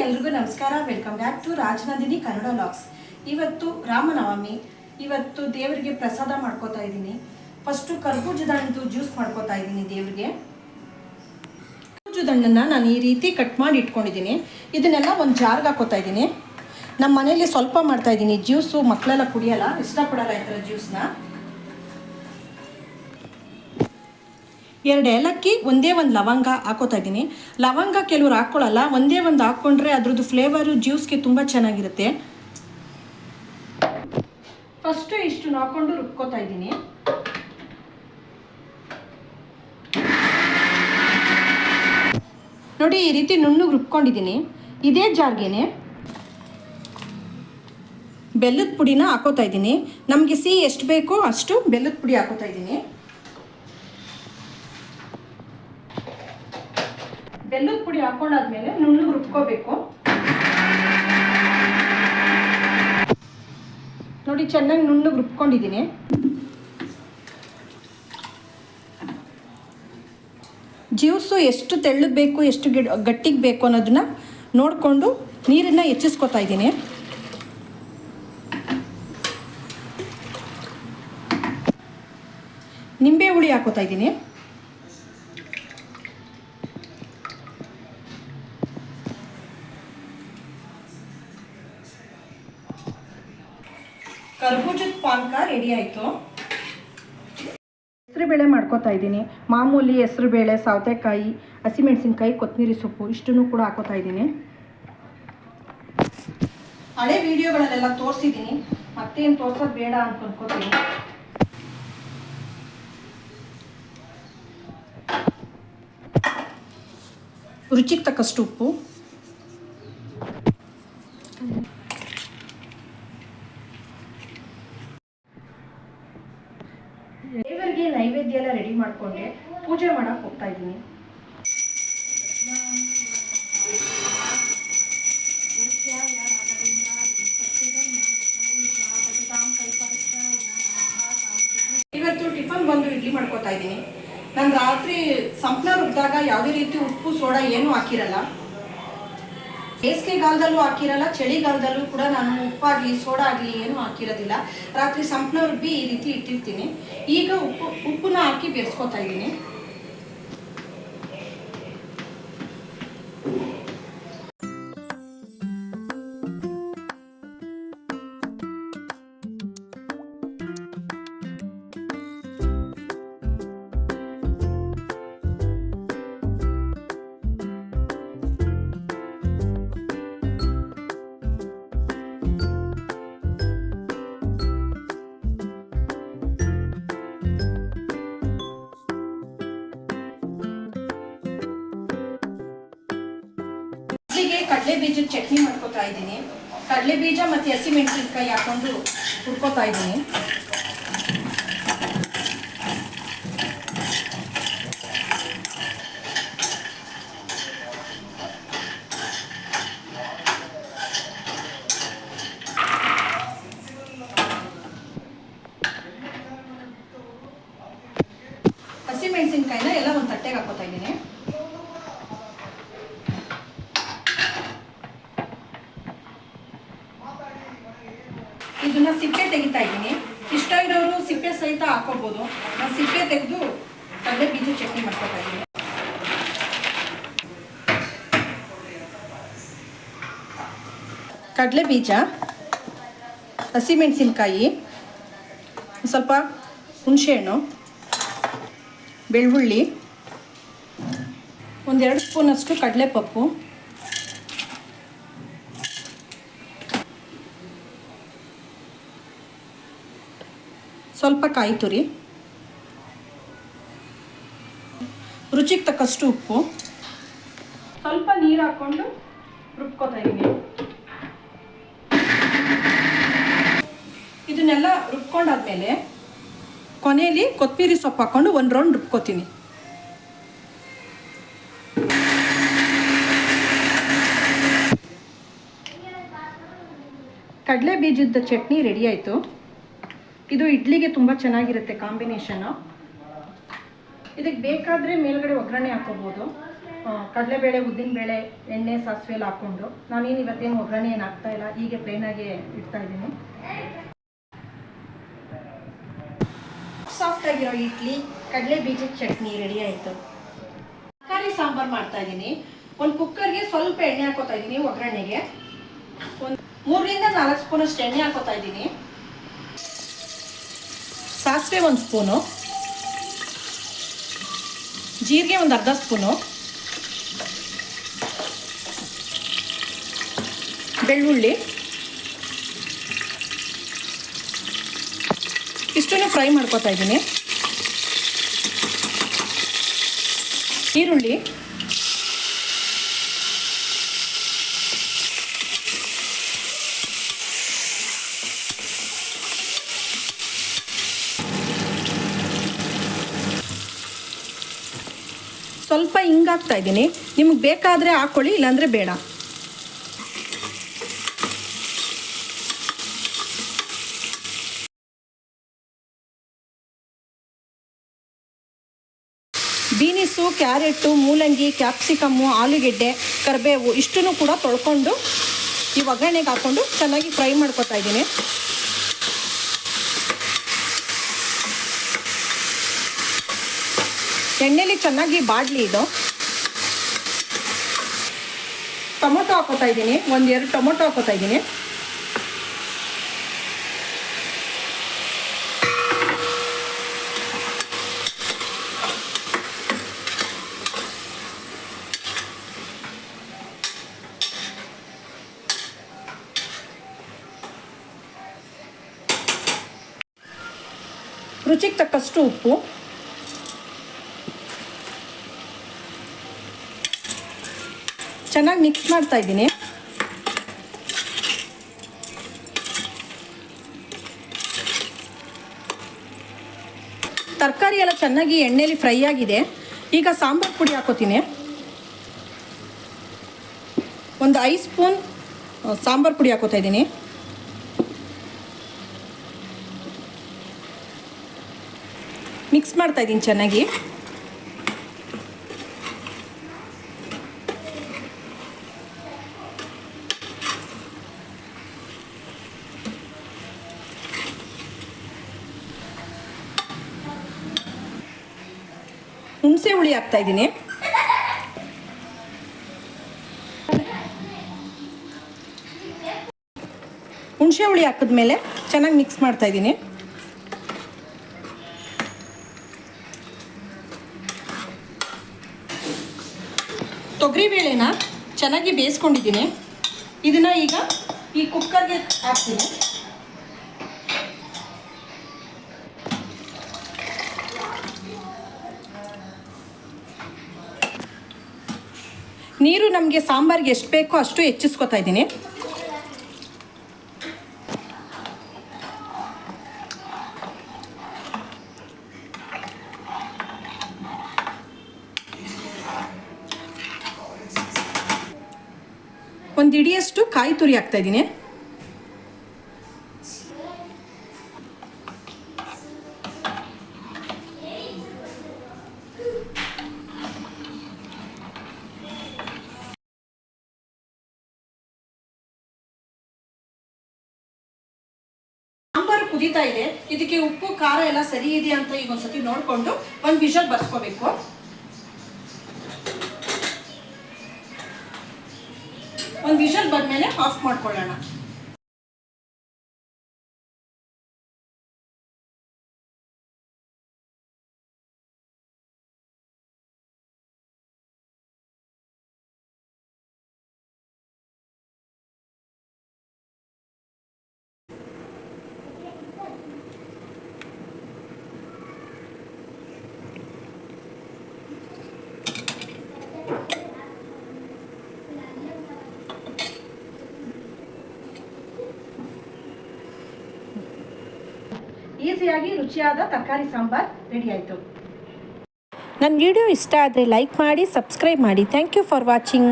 ಎಲ್ರಿಗೂ ನಮಸ್ಕಾರ. Welcome back to Rajanandini Kannada vlogs. ಇವತ್ತು ರಾಮನವಮಿ. ಇವತ್ತು ದೇವರಿಗೆ ಪ್ರಸಾದ ಮಾಡ್ಕೋತಾ ಇದ್ದೀನಿ. ಫಸ್ಟು ಕರ್ಬೂಜದ ಹಣ್ಣು ಜ್ಯೂಸ್ ಮಾಡ್ಕೋತಾ ಇದ್ದೀನಿ ದೇವರಿಗೆ. ಕರ್ಬೂಜದ ಹಣ್ಣನ್ನು ನಾನು ಈ ರೀತಿ ಕಟ್ ಮಾಡಿ ಇಟ್ಕೊಂಡಿದ್ದೀನಿ. ಇದನ್ನೆಲ್ಲ ಒಂದು ಜಾರ್ಗೆ ಹಾಕೋತಾ ಇದ್ದೀನಿ. ನಮ್ಮ ಮನೇಲಿ ಸ್ವಲ್ಪ ಮಾಡ್ತಾ ಇದ್ದೀನಿ ಜ್ಯೂಸು. ಮಕ್ಕಳೆಲ್ಲ ಕುಡಿಯಲ್ಲ, ಇಷ್ಟಪಡಲ್ಲ ಈ ಥರ ಜ್ಯೂಸ್ನ. 2 ಏಲಕ್ಕಿ, ಒಂದೇ ಒಂದು ಲವಂಗ ಹಾಕೋತಾ ಇದ್ದೀನಿ. ಲವಂಗ ಕೆಲವ್ರು ಹಾಕ್ಕೊಳ್ಳಲ್ಲ, ಒಂದೇ ಒಂದು ಹಾಕ್ಕೊಂಡ್ರೆ ಅದ್ರದ್ದು ಫ್ಲೇವರು ಜ್ಯೂಸ್ಗೆ ತುಂಬ ಚೆನ್ನಾಗಿರುತ್ತೆ. ಫಸ್ಟು ಇಷ್ಟು ಹಾಕ್ಕೊಂಡು ರುಬ್ಕೋತಾ ಇದ್ದೀನಿ. ನೋಡಿ, ಈ ರೀತಿ ನುಣ್ಣಗೆ ರುಬ್ಕೊಂಡಿದ್ದೀನಿ. ಇದೇ ಜಾರ್ಗೆನೆ ಬೆಲ್ಲದ ಪುಡಿನ ಹಾಕೋತಾ ಇದ್ದೀನಿ. ನಮಗೆ ಸಿಹಿ ಎಷ್ಟು ಬೇಕೋ ಅಷ್ಟು ಬೆಲ್ಲದ ಪುಡಿ ಹಾಕೋತಾ ಇದ್ದೀನಿ. ಬೆಲ್ಲದ ಪುಡಿ ಹಾಕೊಂಡಾದ್ಮೇಲೆ ನುಣ್ಣಗೆ ರುಬ್ಕೋಬೇಕು. ನೋಡಿ, ಚೆನ್ನಾಗಿ ನುಣ್ಣಗೆ ರುಬ್ಕೊಂಡಿದ್ದೀನಿ. ಜ್ಯೂಸು ಎಷ್ಟು ತೆಳ್ಳಗೆ ಬೇಕು, ಎಷ್ಟು ಗಟ್ಟಿಗೆ ಬೇಕು ಅನ್ನೋದನ್ನ ನೋಡಿಕೊಂಡು ನೀರನ್ನು ಹೆಚ್ಚಿಸ್ಕೊತಾ ಇದ್ದೀನಿ. ನಿಂಬೆ ಹುಳಿ ಹಾಕೋತಾ ಇದ್ದೀನಿ. ಕರ್ಬೂಜದ ಪಾನಕ ರೆಡಿ ಆಯಿತು. ಹೆಸರುಬೇಳೆ ಮಾಡ್ಕೋತಾ ಇದ್ದೀನಿ. ಮಾಮೂಲಿ ಹೆಸರುಬೇಳೆ, ಸೌತೆಕಾಯಿ, ಹಸಿಮೆಣಸಿನ್ಕಾಯಿ, ಕೊತ್ತಂಬರಿ ಸೊಪ್ಪು ಇಷ್ಟನ್ನು ಕೂಡ ಹಾಕೋತಾ ಇದ್ದೀನಿ. ಹಳೆ ವಿಡಿಯೋಗಳಲ್ಲೆಲ್ಲ ತೋರಿಸಿದ್ದೀನಿ, ಮತ್ತೇನು ತೋರ್ಸೋದು ಬೇಡ ಅಂತ ಅನ್ಕೋತೀನಿ. ರುಚಿಗೆ ತಕ್ಕಷ್ಟು ಉಪ್ಪು. ದೇವರಿಗೆ ನೈವೇದ್ಯ ಎಲ್ಲ ರೆಡಿ ಮಾಡಿಕೊಂಡೆ ಪೂಜೆ ಮಾಡಕ್ಕೆ ಹೋಗ್ತಾ ಇದ್ದೀನಿ. ಇವತ್ತು ಟಿಫನ್ ಬಂದು ಇಡ್ಲಿ ಮಾಡ್ಕೋತಾ ಇದ್ದೀನಿ. ನಾನು ರಾತ್ರಿ ಸಂಪಳ ರುಬ್ಬಿದಾಗ ಯಾವುದೇ ರೀತಿ ಉಪ್ಪು ಸೋಡಾ ಏನೂ ಹಾಕಿರಲ್ಲ. ಬೇಸಿಗೆಗಾಲದಲ್ಲೂ ಹಾಕಿರಲ್ಲ, ಚಳಿಗಾಲದಲ್ಲೂ ಕೂಡ ನಾನು ಉಪ್ಪಾಗಲಿ ಸೋಡಾ ಆಗಲಿ ಏನೂ ಹಾಕಿರೋದಿಲ್ಲ. ರಾತ್ರಿ ಸಂಪಳ ರುಬ್ಬಿ ಈ ರೀತಿ ಇಟ್ಟಿರ್ತೀನಿ. ಈಗ ಉಪ್ಪನ್ನ ಹಾಕಿ ಬೆರೆಸ್ಕೊತಾ ಇದ್ದೀನಿ. ಕಡಲೆ ಬೀಜದ ಚಟ್ನಿ ಮಾಡ್ಕೋತಾ ಇದ್ದೀನಿ. ಕಡಲೆ ಬೀಜ ಮತ್ತು ಹಸಿಮೆಣಸಿನ್ಕಾಯಿ ಹಾಕೊಂಡು ಹುರ್ಕೋತಾ ಇದ್ದೀನಿ. ಹಸಿಮೆಣಸಿನ್ಕಾಯಿನ ಎಲ್ಲ ಒಂದು ತಟ್ಟೆಗೆ ಹಾಕೋತಾ ಇದ್ದೀನಿ. ಇದನ್ನ ಸಿಪ್ಪೆ ತೆಗಿತಾ ಇದ್ದೀನಿ. ಇಷ್ಟ ಇರೋರು ಸಿಪ್ಪೆ ಸಹಿತ ಹಾಕೋಬಹುದು. ನಾನು ಸಿಪ್ಪೆ ತೆಗೆದು ಕಡಲೆ ಬೀಜ ಚಟ್ನಿ ಮಾಡ್ಕೊತಾ ಇದ್ದೀನಿ. ಕಡಲೆ ಬೀಜ, ಹಸಿಮೆಣಸಿನ್ಕಾಯಿ, ಸ್ವಲ್ಪ ಹುಣಸೆಹಣ್ಣು, ಬೆಳ್ಳುಳ್ಳಿ, 1-2 ಸ್ಪೂನಷ್ಟು ಕಡಲೆಪಪ್ಪು, ಸ್ವಲ್ಪ ಕಾಯಿ ತುರಿ, ರುಚಿಗೆ ತಕ್ಕಷ್ಟು ಉಪ್ಪು, ಸ್ವಲ್ಪ ನೀರು ಹಾಕ್ಕೊಂಡು ರುಬ್ಕೋತಾ ಇದ್ದೀನಿ. ಇದನ್ನೆಲ್ಲ ರುಬ್ಕೊಂಡಾದ್ಮೇಲೆ ಕೊನೆಯಲ್ಲಿ ಕೊತ್ತಂಬರಿ ಸೊಪ್ಪು ಹಾಕ್ಕೊಂಡು ಒಂದು ರೌಂಡ್ ರುಬ್ಕೋತೀನಿ. ಕಡಲೆ ಬೀಜದ ಚಟ್ನಿ ರೆಡಿ ಆಯಿತು. ಇದು ಇಡ್ಲಿಗೆ ತುಂಬ ಚೆನ್ನಾಗಿರುತ್ತೆ ಕಾಂಬಿನೇಷನ್ನು. ಇದಕ್ಕೆ ಬೇಕಾದರೆ ಮೇಲ್ಗಡೆ ಒಗ್ಗರಣೆ ಹಾಕೋಬೋದು. ಕಡಲೆಬೇಳೆ, ಉದ್ದಿನಬೇಳೆ, ಎಣ್ಣೆ, ಸಾಸಿವೆ ಎಲ್ಲ ಹಾಕ್ಕೊಂಡು ನಾನೇನು ಇವತ್ತೇನು ಒಗ್ಗರಣೆ ಏನು ಹಾಕ್ತಾಯಿಲ್ಲ, ಹೀಗೆ ಪ್ಲೇನಾಗೆ ಇಡ್ತಾಯಿದ್ದೀನಿ. ಸಾಫ್ಟಾಗಿರೋ ಇಡ್ಲಿ, ಕಡಲೆ ಬೀಜದ ಚಟ್ನಿ ರೆಡಿ ಆಯಿತು. ತರಕಾರಿ ಸಾಂಬಾರು ಮಾಡ್ತಾಯಿದ್ದೀನಿ. ಒಂದು ಕುಕ್ಕರ್ಗೆ ಸ್ವಲ್ಪ ಎಣ್ಣೆ ಹಾಕೋತಾ ಇದ್ದೀನಿ. ಒಗ್ಗರಣೆಗೆ ಒಂದು 3 ರಿಂದ 4 ಸ್ಪೂನಷ್ಟು ಎಣ್ಣೆ ಹಾಕೋತಾ ಇದ್ದೀನಿ. ಸಾಸಿವೆ 1 ಸ್ಪೂನು, ಜೀರಿಗೆ ಒಂದು ಅರ್ಧ ಸ್ಪೂನು, ಬೆಳ್ಳುಳ್ಳಿ ಇಷ್ಟನ್ನು ಫ್ರೈ ಮಾಡ್ಕೊತಾ ಇದ್ದೀನಿ. ಈರುಳ್ಳಿ, ಸ್ವಲ್ಪ ಹಿಂಗಾಗ್ತಾ ಇದ್ದೀನಿ. ನಿಮಗೆ ಬೇಕಾದರೆ ಹಾಕ್ಕೊಳ್ಳಿ, ಇಲ್ಲಾಂದರೆ ಬೇಡ. ಬೀನಿಸು, ಕ್ಯಾರೆಟು, ಮೂಲಂಗಿ, ಕ್ಯಾಪ್ಸಿಕಮ್ಮು, ಆಲೂಗೆಡ್ಡೆ, ಕರಿಬೇವು ಇಷ್ಟನ್ನು ಕೂಡ ತೊಳ್ಕೊಂಡು ಈ ಒಗ್ಗರಣೆಗೆ ಹಾಕ್ಕೊಂಡು ಚೆನ್ನಾಗಿ ಫ್ರೈ ಮಾಡ್ಕೊತಾ ಇದ್ದೀನಿ. ಎಣ್ಣೆಲಿ ಚೆನ್ನಾಗಿ ಬಾಡಲಿ ಇದು. ಟೊಮೊಟೊ ಹಾಕೋತಾ ಇದ್ದೀನಿ, 1-2 ಟೊಮೊಟೊ ಹಾಕೋತಾ ಇದ್ದೀನಿ. ರುಚಿಗೆ ತಕ್ಕಷ್ಟು ಉಪ್ಪು, ಚೆನ್ನಾಗಿ ಮಿಕ್ಸ್ ಮಾಡ್ತಾ ಇದ್ದೀನಿ. ತರಕಾರಿ ಎಲ್ಲ ಚೆನ್ನಾಗಿ ಎಣ್ಣೆಲಿ ಫ್ರೈ ಆಗಿದೆ. ಈಗ ಸಾಂಬಾರು ಪುಡಿ ಹಾಕೋತೀನಿ. ಒಂದು 5 ಸ್ಪೂನ್ ಸಾಂಬಾರು ಪುಡಿ ಹಾಕೋತಾ ಇದ್ದೀನಿ. ಮಿಕ್ಸ್ ಮಾಡ್ತಾ ಇದ್ದೀನಿ ಚೆನ್ನಾಗಿ. ಹುಣಸೆ ಹುಳಿ ಹಾಕ್ತಾ ಇದ್ದೀನಿ. ಹುಣಸೆ ಹುಳಿ ಹಾಕಿದ್ಮೇಲೆ ಚೆನ್ನಾಗಿ ಮಿಕ್ಸ್ ಮಾಡ್ತಾ ಇದ್ದೀನಿ. ತೊಗರಿಬೇಳೆನ ಚೆನ್ನಾಗಿ ಬೇಯಿಸ್ಕೊಂಡಿದ್ದೀನಿ. ಇದನ್ನು ಈಗ ಈ ಕುಕ್ಕರ್ಗೆ ಹಾಕ್ತೀನಿ. ನೀರು ನಮಗೆ ಸಾಂಬಾರಿಗೆ ಎಷ್ಟು ಬೇಕೋ ಅಷ್ಟು ಹೆಚ್ಚಿಸ್ಕೊತಾ ಇದ್ದೀನಿ. ಒಂದು ಇಡಿಯಷ್ಟು ಕಾಯಿ ತುರಿ ಹಾಕ್ತಾ ಇದ್ದೀನಿ. ಸಾಂಬಾರು ಕುದೀತಾ ಇದೆ. ಇದಕ್ಕೆ ಉಪ್ಪು ಖಾರ ಎಲ್ಲ ಸರಿ ಇದೆಯಾ ಅಂತ ಈಗ ಒಂದ್ಸತಿ ನೋಡಿಕೊಂಡು ಒಂದು ವಿಷಲ್ ಬರ್ಸ್ಕೋಬೇಕು. ಒಂದು ವಿಷಲ್ ಬಂದಮೇಲೆ ಆಫ್ ಮಾಡ್ಕೊಳ್ಳೋಣ. ಈಸಿಯಾಗಿ ರುಚಿಯಾದ ತರಕಾರಿ ಸಾಂಬಾರ್ ರೆಡಿ ಆಯಿತು. ನನ್ನ ವಿಡಿಯೋ ಇಷ್ಟ ಆದರೆ ಲೈಕ್ ಮಾಡಿ, ಸಬ್ಸ್ಕ್ರೈಬ್ ಮಾಡಿ. Thank you for watching.